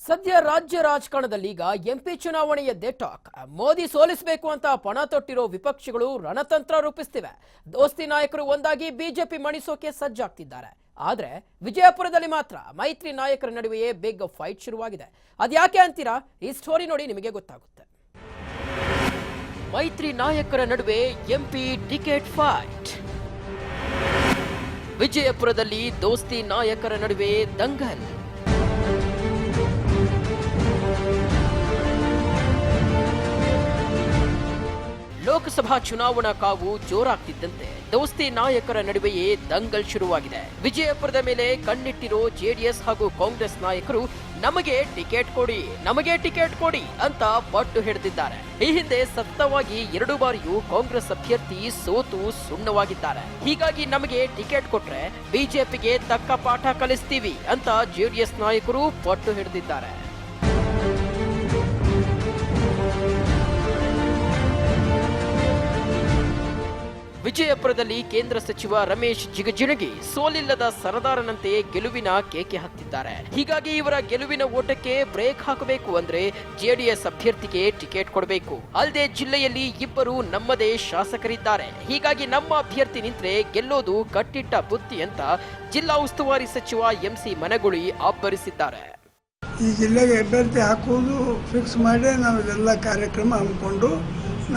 ಸದ್ಯ ರಾಜ್ಯ ರಾಜಕಾರಣದಲ್ಲಿ ಈಗ ಎಂಪಿ ಚುನಾವಣೆಯದ್ದೇ ಟಾಕ್. ಮೋದಿ ಸೋಲಿಸಬೇಕು ಅಂತ ಪಣ ತೊಟ್ಟಿರೋ ವಿಪಕ್ಷಗಳು ರಣತಂತ್ರ ರೂಪಿಸ್ತಿವೆ. ದೋಸ್ತಿ ನಾಯಕರು ಒಂದಾಗಿ ಬಿಜೆಪಿ ಮಣಿಸೋಕೆ ಸಜ್ಜಾಗ್ತಿದ್ದಾರೆ. ಆದ್ರೆ ವಿಜಯಪುರದಲ್ಲಿ ಮಾತ್ರ ಮೈತ್ರಿ ನಾಯಕರ ನಡುವೆಯೇ ಬಿಗ್ ಫೈಟ್ ಶುರುವಾಗಿದೆ. ಅದ್ಯಾಕೆ ಅಂತೀರಾ? ಈ ಸ್ಟೋರಿ ನೋಡಿ ನಿಮಗೆ ಗೊತ್ತಾಗುತ್ತೆ. ಮೈತ್ರಿ ನಾಯಕರ ನಡುವೆ ಎಂಪಿ ಟಿಕೆಟ್ ಫೈಟ್. ವಿಜಯಪುರದಲ್ಲಿ ದೋಸ್ತಿ ನಾಯಕರ ನಡುವೆ ದಂಗಲ್. ಲೋಕಸಭಾ ಚುನಾವಣಾ ಕಾವು ಜೋರಾಗ್ತಿದ್ದಂತೆ ದೋಸ್ತಿ ನಾಯಕರ ನಡುವೆಯೇ ದಂಗಲ್ ಶುರುವಾಗಿದೆ. ವಿಜಯಪುರದ ಮೇಲೆ ಕಣ್ಣಿಟ್ಟಿರೋ ಜೆಡಿಎಸ್ ಹಾಗೂ ಕಾಂಗ್ರೆಸ್ ನಾಯಕರು ನಮಗೆ ಟಿಕೆಟ್ ಕೊಡಿ ಅಂತ ಪಟ್ಟು ಹಿಡಿದಿದ್ದಾರೆ. ಈ ಹಿಂದೆ ಸತತವಾಗಿ 2 ಬಾರಿಯೂ ಕಾಂಗ್ರೆಸ್ ಅಭ್ಯರ್ಥಿ ಸೋತು ಸುಣ್ಣವಾಗಿದ್ದಾರೆ. ಹೀಗಾಗಿ ನಮಗೆ ಟಿಕೆಟ್ ಕೊಟ್ರೆ ಬಿಜೆಪಿಗೆ ತಕ್ಕ ಪಾಠ ಕಲಿಸ್ತೀವಿ ಅಂತ ಜೆಡಿಎಸ್ ನಾಯಕರು ಪಟ್ಟು ಹಿಡಿದಿದ್ದಾರೆ. ವಿಜಯಪುರದಲ್ಲಿ ಕೇಂದ್ರ ಸಚಿವ ರಮೇಶ್ ಜಿಗಜಿಣಗಿ ಸೋಲಿಲ್ಲದ ಸರದಾರನಂತೆ ಗೆಲುವಿನ ಕೇಕೆ ಹಾಕ್ತಿದ್ದಾರೆ. ಹೀಗಾಗಿ ಇವರ ಗೆಲುವಿನ ಓಟಕ್ಕೆ ಬ್ರೇಕ್ ಹಾಕಬೇಕು ಅಂದ್ರೆ ಜೆಡಿಎಸ್ ಅಭ್ಯರ್ಥಿಗೆ ಟಿಕೆಟ್ ಕೊಡಬೇಕು. ಅಲ್ಲದೆ ಜಿಲ್ಲೆಯಲ್ಲಿ 2 ನಮ್ಮದೇ ಶಾಸಕರಿದ್ದಾರೆ. ಹೀಗಾಗಿ ನಮ್ಮ ಅಭ್ಯರ್ಥಿ ನಿಂತ್ರೆ ಗೆಲ್ಲೋದು ಕಟ್ಟಿಟ್ಟ ಬುತ್ತಿ ಅಂತ ಜಿಲ್ಲಾ ಉಸ್ತುವಾರಿ ಸಚಿವ ಎಂಸಿ ಮನಗುಳಿ ಅಬ್ಬರಿಸಿದ್ದಾರೆ. ಈ ಜಿಲ್ಲೆಗೆ ಅಭ್ಯರ್ಥಿ ಹಾಕುವುದು ಫಿಕ್ಸ್ ಮಾಡಿ ನಾವು ಎಲ್ಲ ಕಾರ್ಯಕ್ರಮ ಹಮ್ಮಿಕೊಂಡು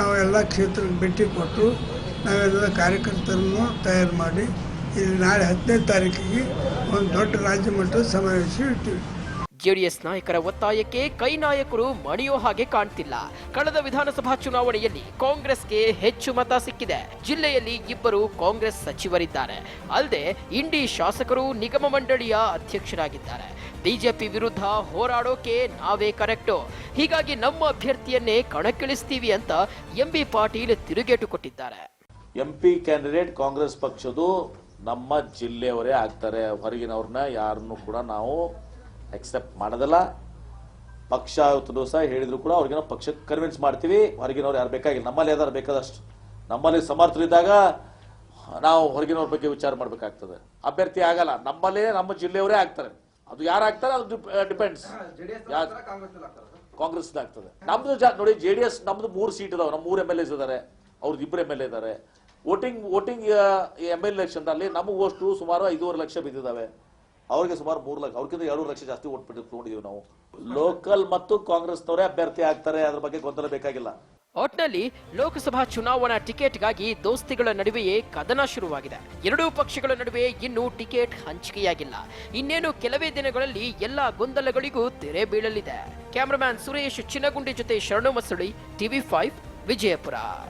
ನಾವು ಎಲ್ಲ ಕ್ಷೇತ್ರಕ್ಕೆ ಭೇಟಿ ಕೊಟ್ಟು ನಾವೆಲ್ಲ ಕಾರ್ಯಕರ್ತರನ್ನು ತಯಾರು ಮಾಡಿ ಇಲ್ಲಿ ನಾಳೆ 10ನೇ ತಾರೀಕಿಗೆ ಒಂದು ದೊಡ್ಡ ರಾಜ್ಯ ಮಟ್ಟದ ಸಮಾವೇಶ ಇಟ್ಟಿವಿ. ಜೆಡಿಎಸ್ ನಾಯಕರ ಒತ್ತಾಯಕ್ಕೆ ಕೈ ನಾಯಕರು ಮಣಿಯೋ ಹಾಗೆ ಕಾಣ್ತಿಲ್ಲ. ಕಳೆದ ವಿಧಾನಸಭಾ ಚುನಾವಣೆಯಲ್ಲಿ ಕಾಂಗ್ರೆಸ್ಗೆ ಹೆಚ್ಚು ಮತ ಸಿಕ್ಕಿದೆ. ಜಿಲ್ಲೆಯಲ್ಲಿ 2 ಕಾಂಗ್ರೆಸ್ ಸಚಿವರಿದ್ದಾರೆ. ಅಲ್ಲದೆ ಇಂಡಿ ಶಾಸಕರು ನಿಗಮ ಮಂಡಳಿಯ ಅಧ್ಯಕ್ಷರಾಗಿದ್ದಾರೆ. ಬಿಜೆಪಿ ವಿರುದ್ಧ ಹೋರಾಡೋಕೆ ನಾವೇ ಕರೆಕ್ಟು. ಹೀಗಾಗಿ ನಮ್ಮ ಅಭ್ಯರ್ಥಿಯನ್ನೇ ಕಣಕ್ಕಿಳಿಸ್ತೀವಿ ಅಂತ ಎಂಬಿ ಪಾಟೀಲ್ ತಿರುಗೇಟು ಕೊಟ್ಟಿದ್ದಾರೆ. ಎಂಪಿ ಕ್ಯಾಂಡಿಡೇಟ್ ಕಾಂಗ್ರೆಸ್ ಪಕ್ಷದ್ದು ನಮ್ಮ ಜಿಲ್ಲೆಯವರೇ ಆಗ್ತಾರೆ. ಹೊರಗಿನವ್ರನ್ನ ಯಾರನ್ನು ಕೂಡ ನಾವು ಅಕ್ಸೆಪ್ಟ್ ಮಾಡೋದಲ್ಲ. ಪಕ್ಷ ಸಹ ಹೇಳಿದ್ರು ಕೂಡ ಅವ್ರಿಗೆ ನಾವು ಪಕ್ಷಕ್ಕೆ ಕನ್ವಿನ್ಸ್ ಮಾಡ್ತೀವಿ. ಹೊರಗಿನವ್ರು ಯಾರು ಬೇಕಾಗಿಲ್ಲ, ನಮ್ಮಲ್ಲಿ ಯಾರು ಬೇಕಾದಷ್ಟು. ನಮ್ಮಲ್ಲಿ ಸಮರ್ಥರಿದ್ದಾಗ ನಾವು ಹೊರಗಿನವ್ರ ಬಗ್ಗೆ ವಿಚಾರ ಮಾಡಬೇಕಾಗ್ತದೆ. ಅಭ್ಯರ್ಥಿ ಆಗಲ್ಲ, ನಮ್ಮಲ್ಲೇ ನಮ್ಮ ಜಿಲ್ಲೆಯವರೇ ಆಗ್ತಾರೆ. ಅದು ಯಾರು ಆಗ್ತಾರೆ ಅದು ಡಿಪೆಂಡ್ಸ್. ಕಾಂಗ್ರೆಸ್ ಆಗ್ತದೆ. ನಮ್ದು ನೋಡಿ, ಜೆಡಿಎಸ್ ನಮ್ದು 3 ಸೀಟ್ ಇದಾವೆ. ನಮ್ಮ 3 MLAs ಇದ್ದಾರೆ, ಅವ್ರದ್ದು 2 MLA ಇದ್ದಾರೆ. ವೋಟಿಂಗ್ MLA ಎಲೆಕ್ಷನ್ ಅಲ್ಲಿ ನಮಗೆ ಅಷ್ಟು ಸುಮಾರು 5.5 ಲಕ್ಷ ಬಿದ್ದಿದ್ದಾವೆ. ಅವ್ರಿಗೆ ಸುಮಾರು 3 ಲಕ್ಷ, ಅವ್ರಿಗಿಂತ 2 ಲಕ್ಷ ಜಾಸ್ತಿ ವೋಟ್ ತಗೊಂಡಿದ್ದೀವಿ ನಾವು. ಲೋಕಲ್ ಮತ್ತು ಕಾಂಗ್ರೆಸ್ನವರೇ ಅಭ್ಯರ್ಥಿ ಆಗ್ತಾರೆ, ಅದ್ರ ಬಗ್ಗೆ ಗೊಂದಲ ಬೇಕಾಗಿಲ್ಲ. ಒಟ್ನಲ್ಲಿ ಲೋಕಸಭಾ ಚುನಾವಣಾ ಟಿಕೆಟ್ಗಾಗಿ ದೋಸ್ತಿಗಳ ನಡುವೆಯೇ ಕದನ ಶುರುವಾಗಿದೆ. 2 ಪಕ್ಷಗಳ ನಡುವೆ ಇನ್ನೂ ಟಿಕೆಟ್ ಹಂಚಿಕೆಯಾಗಿಲ್ಲ. ಇನ್ನೇನು ಕೆಲವೇ ದಿನಗಳಲ್ಲಿ ಎಲ್ಲಾ ಗೊಂದಲಗಳಿಗೂ ತೆರೆ ಬೀಳಲಿದೆ. ಕ್ಯಾಮರಾಮ್ಯಾನ್ ಸುರೇಶ್ ಚಿನ್ನಗುಂಡಿ ಜೊತೆ ಶರಣು ಮಸಳಿ, TV5 ವಿಜಯಪುರ.